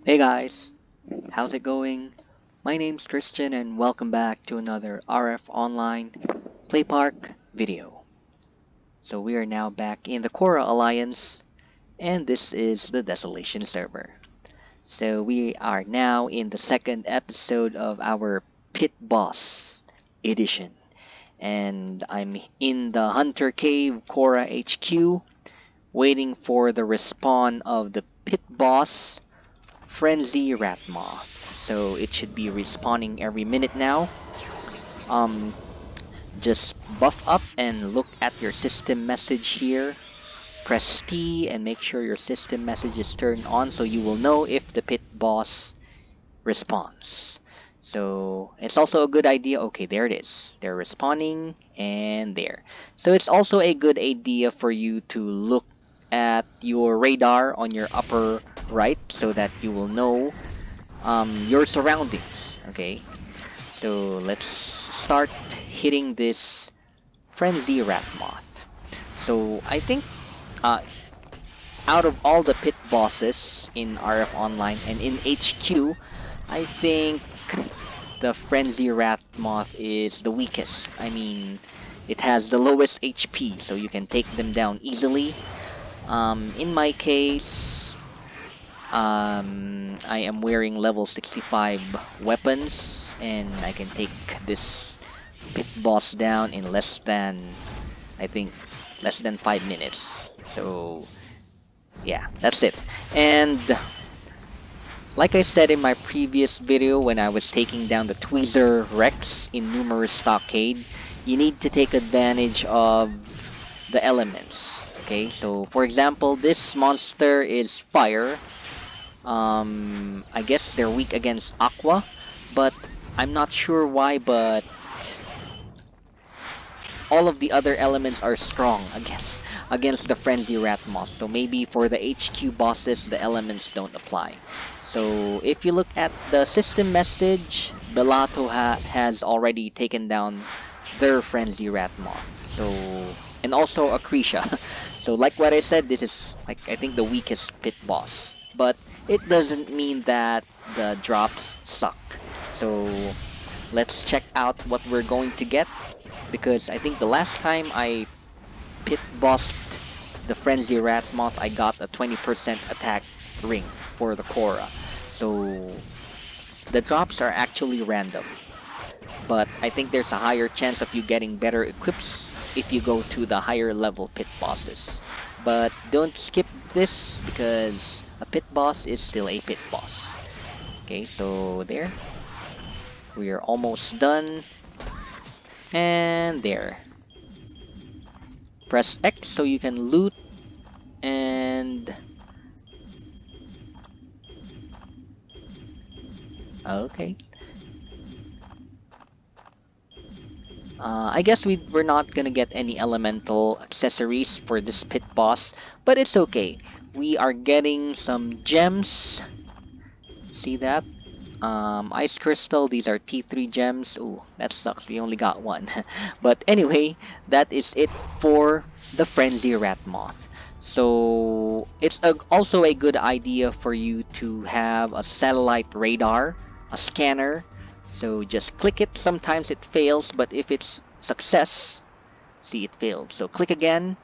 Hey guys, how's it going? My name's Christian and welcome back to another RF Online PlayPark video. So we are now back in the Cora Alliance and this is the Desolation server. So we are now in the second episode of our Pit Boss edition. And I'm in the Hunter Cave Cora HQ waiting for the respawn of the Pit Boss Frenzy Ratmoth. So it should be respawning every minute now. Um, just buff up and look at your system message here. Press T and make sure your system message is turned on so you will know if the pit boss responds. So it's also a good idea. Okay, there it is. They're responding and there. So it's also a good idea for you to look at your radar on your upper right so that you will know your surroundings. Okay, so let's start hitting this frenzy rat moth. So I think uh, out of all the pit bosses in RF Online and in HQ, I think the frenzy rat moth is the weakest. I mean, it has the lowest HP, so you can take them down easily. In my case, I am wearing level 65 weapons, and I can take this pit boss down in less than, I think, less than 5 minutes. So, yeah, that's it. And like I said in my previous video when I was taking down the Tweezer Rex in Numerous Stockade, you need to take advantage of the elements. Okay, so for example, this monster is fire. I guess they're weak against Aqua, but I'm not sure why, but all of the other elements are strong against the Frenzy Ratmoth. So maybe for the HQ bosses, the elements don't apply. So if you look at the system message, Bellato has already taken down their Frenzy Ratmoth. So, and also Acretia. So like what I said, this is like I think the weakest pit boss. But it doesn't mean that the drops suck. So let's check out what we're going to get, because I think the last time I pit bossed the Frenzy Ratmoth, I got a 20% attack ring for the Cora. So the drops are actually random, but I think there's a higher chance of you getting better equips if you go to the higher level pit bosses. But don't skip this because a pit boss is still a pit boss. Okay, so there. We are almost done. And there. Press X so you can loot and... Okay. I guess we're not gonna get any elemental accessories for this pit boss, but it's okay. We are getting some gems. See that? Ice crystal, these are T3 gems. Ooh, that sucks, we only got one. But anyway, that is it for the Frenzy Ratmoth. So it's also a good idea for you to have a satellite radar, a scanner. So just click it. Sometimes it fails, but if it's success, see, it failed. So click again,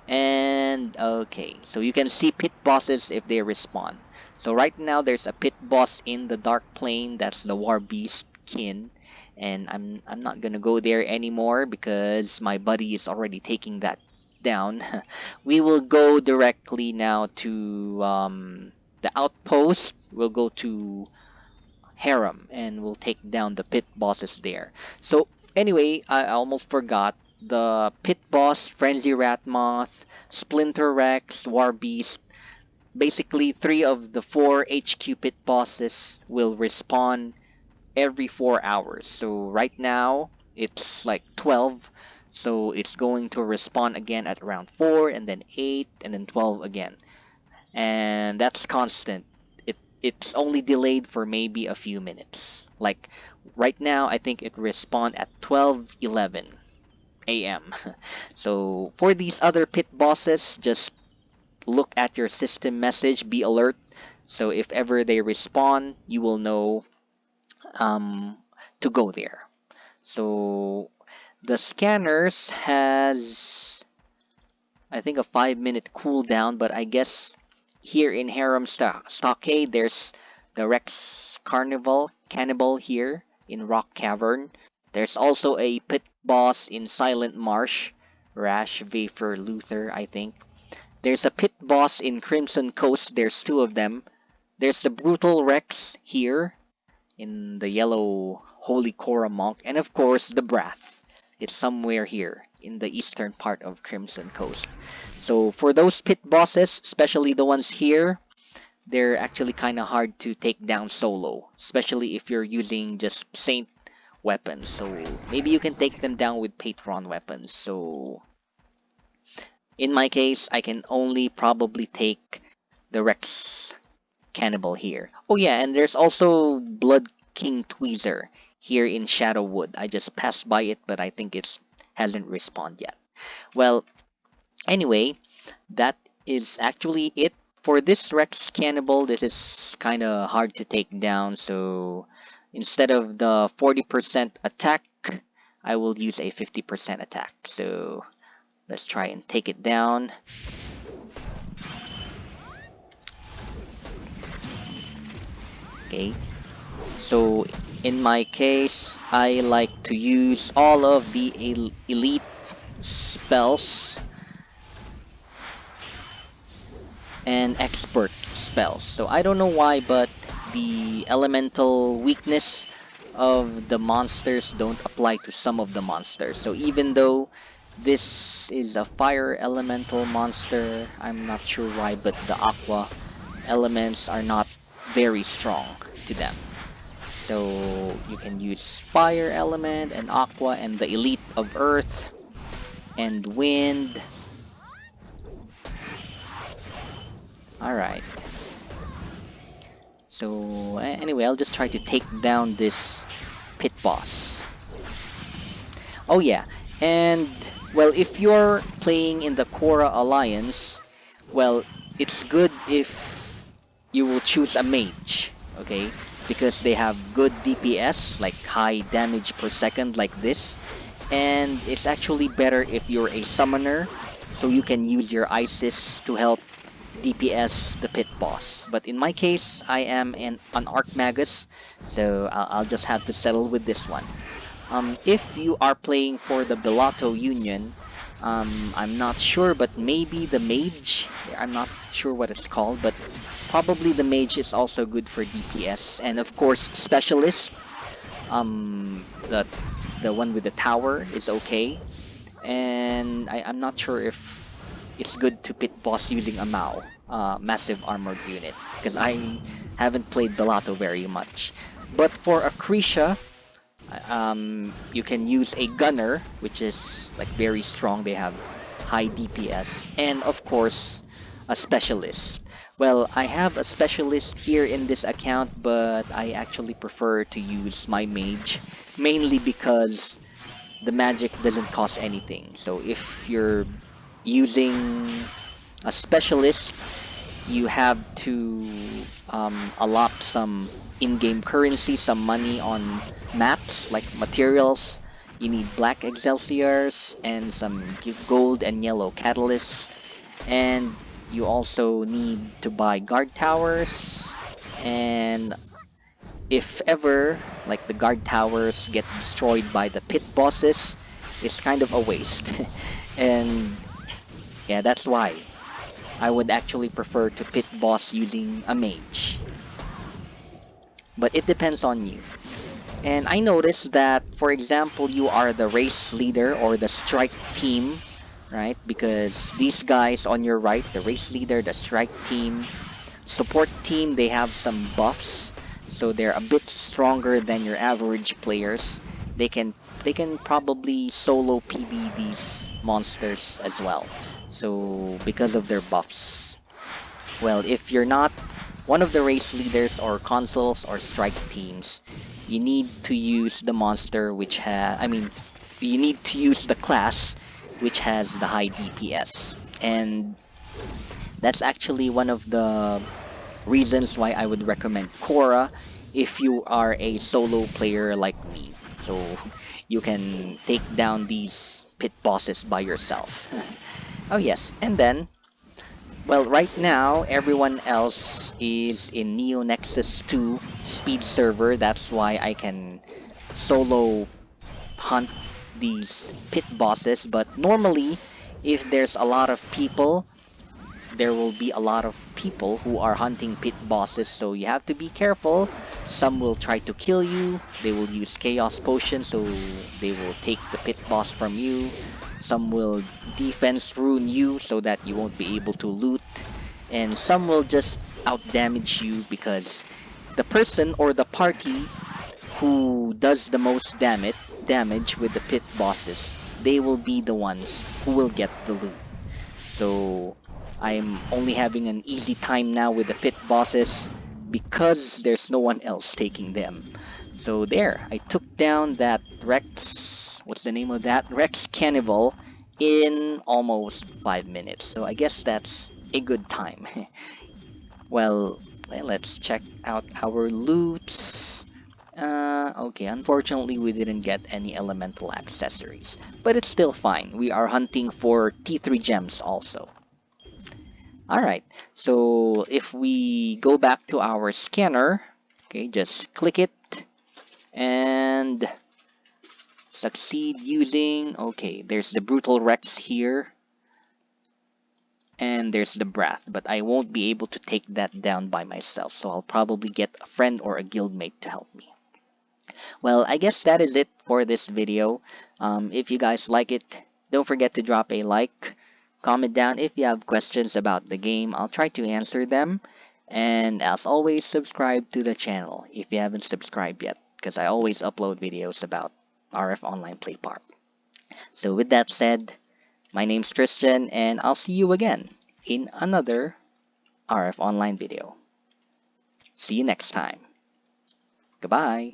and okay, so you can see pit bosses if they respawn. So right now there's a pit boss in the dark plane, that's the war beast kin, and I'm not gonna go there anymore because my buddy is already taking that down. We will go directly now to the outpost. We'll go to harem and we'll take down the pit bosses there. So anyway, I almost forgot, the pit boss, Frenzy Ratmoth, Splinter Rex, War Beast, basically 3 of the 4 HQ pit bosses will respawn every 4 hours. So right now it's like 12, so it's going to respawn again at around 4 and then 8 and then 12 again, and that's constant. It's only delayed for maybe a few minutes. Like right now, I think it respawned at 12:11 a.m. So for these other pit bosses, just look at your system message, be alert. So if ever they respawn, you will know um, to go there. So the scanners has, I think, a 5-minute cooldown, but I guess here in Harem Stockade, there's the Rex Cannibal here in Rock Cavern. There's also a pit boss in Silent Marsh, Rash, Vapor, Luther, I think. There's a pit boss in Crimson Coast, there's two of them. There's the Brutal Rex here in the yellow Holy Cora Monk, and of course the Brath. It's somewhere here in the eastern part of Crimson Coast. So for those pit bosses, especially the ones here, they're actually kind of hard to take down solo, especially if you're using just Saint weapons. So maybe you can take them down with Patron weapons. So in my case, I can only probably take the Rex Cannibal here. Oh yeah, and there's also Blood King Tweezer here in Shadowwood. I just passed by it, but I think it hasn't respawned yet. Well, anyway, that is actually it for this Rex Cannibal. This is kind of hard to take down, so instead of the 40% attack, I will use a 50% attack. So let's try and take it down. Okay, so in my case, I like to use all of the elite spells and expert spells. So I don't know why, but the elemental weakness of the monsters don't apply to some of the monsters. So even though this is a fire elemental monster, I'm not sure why, but the aqua elements are not very strong to them. So you can use fire element and aqua and the elite of earth and wind. Alright. So anyway, I'll just try to take down this pit boss. Oh yeah, and well, if you're playing in the Cora Alliance, well, it's good if you will choose a mage, okay? Because they have good DPS, like high damage per second like this. And it's actually better if you're a summoner, so you can use your Isis to help DPS the pit boss. But in my case, I am an Archmagus, so I'll just have to settle with this one. If you are playing for the Bellato Union, I'm not sure, but maybe the Mage. I'm not sure what it's called, but probably the Mage is also good for DPS. And of course, Specialist. The one with the tower is okay. And I'm not sure if it's good to pit boss using a Mao, massive armored unit, because I haven't played Bellato very much. But for Acretia, you can use a gunner, which is like very strong. They have high DPS, and of course a specialist. Well, I have a specialist here in this account, but I actually prefer to use my mage, mainly because the magic doesn't cost anything. So if you're using a specialist, you have to allot some in-game currency, some money on maps like materials. You need black excelsiors and some gold and yellow catalysts, and you also need to buy guard towers. And if ever like the guard towers get destroyed by the pit bosses, it's kind of a waste. And yeah, that's why I would actually prefer to pit boss using a mage. But it depends on you. And I noticed that, for example, you are the race leader or the strike team, right? Because these guys on your right, the race leader, the strike team, support team, they have some buffs, so they're a bit stronger than your average players. They can probably solo PB these monsters as well. So because of their buffs. Well, if you're not one of the race leaders or consoles or strike teams, you need to use the monster which you need to use the class which has the high DPS. And that's actually one of the reasons why I would recommend Cora if you are a solo player like me. So you can take down these pit bosses by yourself. Oh yes, and then, well, right now everyone else is in Neo Nexus 2 speed server. That's why I can solo hunt these pit bosses. But normally, if there's a lot of people, there will be a lot of people who are hunting pit bosses, so you have to be careful. Some will try to kill you, they will use chaos potion, so they will take the pit boss from you. Some will defense rune you so that you won't be able to loot, and some will just out damage you because the person or the party who does the most damage with the pit bosses, they will be the ones who will get the loot. So I'm only having an easy time now with the pit bosses because there's no one else taking them. So there, I took down that Rex, what's the name of that? Rex Cannibal in almost 5 minutes. So I guess that's a good time. Well, let's check out our loots. Okay, unfortunately we didn't get any elemental accessories, but it's still fine. We are hunting for T3 gems also. Alright, so if we go back to our scanner, okay, just click it and succeed using, okay, there's the Brutal Rex here, and there's the Brath, but I won't be able to take that down by myself, so I'll probably get a friend or a guildmate to help me. Well, I guess that is it for this video. If you guys like it, don't forget to drop a like, comment down if you have questions about the game. I'll try to answer them. And as always, subscribe to the channel if you haven't subscribed yet, because I always upload videos about RF Online PlayPark. So with that said, my name's Christian, and I'll see you again in another RF Online video. See you next time. Goodbye.